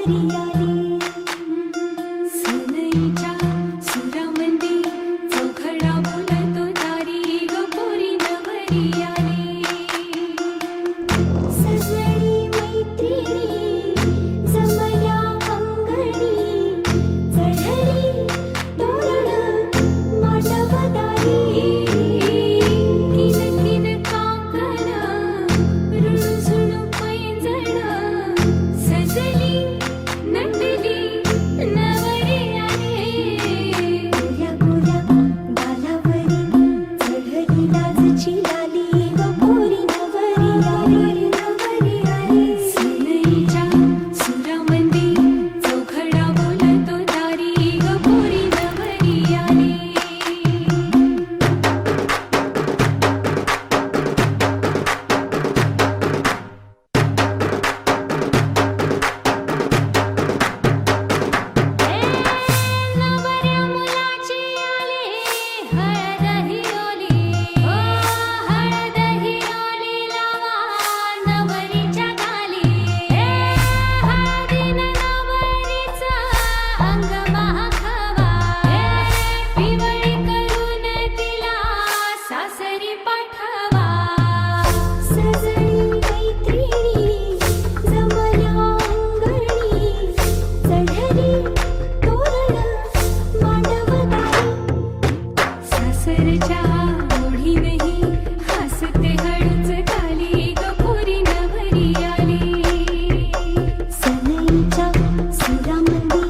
नवरी आली सनईच्या सुरामंदी चौघडा बोलतो दारी ग पोरी नवरी आली सजनी मैत्रिणी जमल्या अंगणी चढली तोरण मांडवदारी किन किन काकण रुणझुण पैंजण सजली नटली नवरी आली गोऱ्या गोऱ्या गालावरी चढली लाजची लाली ग पोरी नवरी आली नवरी आली सनईच्या सुरामंदी चौघडा बोलतो दारी ग पोरी नवरी आली नवऱ्या मुलाची आली हळद हिरोली ओ हळद हिरोली लावा नवरीच्या गाली हळदीनं नवरीचं अंग महाखावा पिवळी करून तिला सासरी पाठवा सजनी मैत्रिणी जमल्या अंगणी चढली तोरण मांडवदारी सासरच्या ओढीनही हसते हळूच खाली ग पोरी नवरी आली सनईच्या सुरामंदी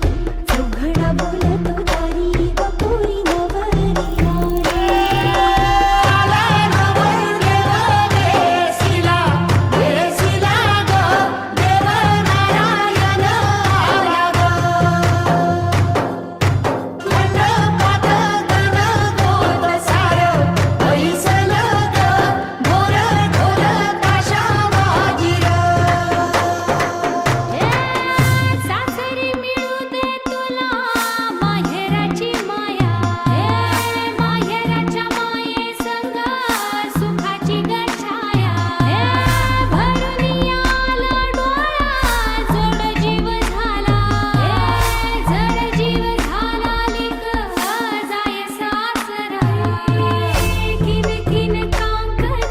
चौघडा बोलतो दारी ग पोरी नवरी सासरी मिळू दे तुला माहेराची माया माहेराच्या माये संग सुखाची गछाया भरून आला डोळा जड जीव झाला लिक जाय सासरा किन किन कांकण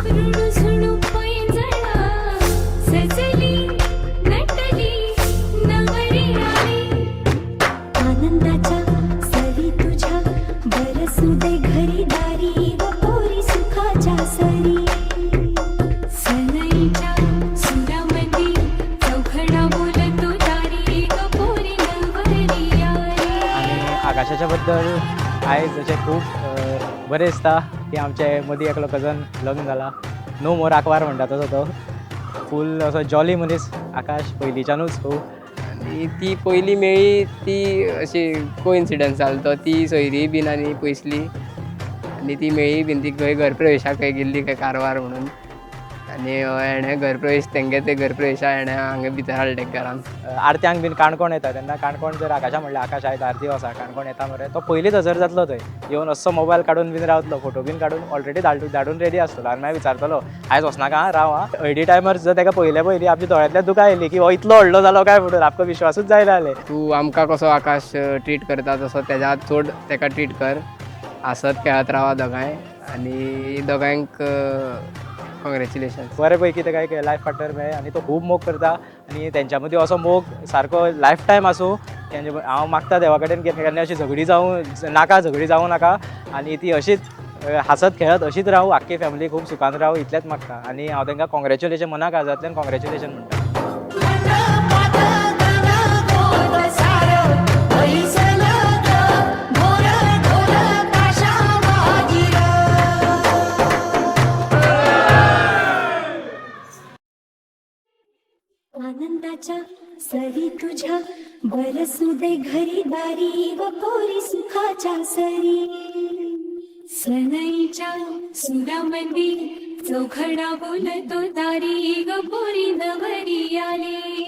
रुणझुण पैंजण सजली नटली नवरी आली आनंदाच्या सरी तुझ्या बरसू दे घरी दारी व पोरी सुखाच्या सरी सनईच्या सुरामंदी चौघडा बोलतो दारी ग पोरी नवरी आली आणि आकाशाच्या बद्दल आहे जसे खूप बरे दिसता की आमचे मदीं एकलो कजन लग्न जाला नो मोर आंकवार म्हणटा तसो तो फूल असो जॉली मनीस आकाश पयलींच्यानूच खूब आनी ती पयली मेळ्ळी ती अशी कोइन्सिडन्स जालो तो ती सोयरी बीन आनी पयसली आनी ती मेळ्ळी बीन ती खंय घरप्रवेशाक खंय गेल्ली खंय कारवार म्हणून आनी हेणें घरप्रवेश तेंगे ते घरप्रवेशा हेणें हांगा भितर हाडले घरांत आरत्यांक बीन काणकोण येता तेन्ना काणकोण जर आकाशा म्हणल्यार आकाश आयज आरती वसा काणकोण येता मरे तो पयलींच हजर जातलो थंय येवन असो मोबायल काडून बीन रावतलो फोटो बीन काडून ऑलरेडी धाडून रेडी आसतलो आनी मागीर विचारतलो आयज वचनाका आं राव आं हळदी टायमार जर ताका पयले पयलीं आमच्या दोळ्यांतल्यान दुकां येयली की हो इतलो व्हडलो जालो काय म्हणून आमकां विश्वासूच जायना जालें तूं आमकां कसो आकाश ट्रीट करता तसो तेज्या चड ताका ट्रीट कर हसत खेळत रावा दोगांय आनी दोगांयक कॉंग्रेच्युलेशन बरे पैकी ताका एक लायफ पार्टनर मेळ्ळें आनी तो खूब मोग करता आनी तेंच्या मदीं असो मोग सारको लायफ टायम आसूं हांव मागता देवा कडेन केन्ना अशी झगडी जावं नाका आनी ती अशीच हसत खेळत अशीच रावूं आख्खी फॅमिली खूब सुखान रावूं इतलेंच मागता आनी हांव तांकां कॉंग्रेच्युलेशन मना काळजांतल्यान कॉंग्रेच्युलेशन म्हणटा आनंदाच्या सरी तुझ्या बरसू दे घरी दारी व पोरी सुखाच्या सरी सनईच्या सुरामंदी चौघडा बोलतो दारी ग पोरी नवरी आली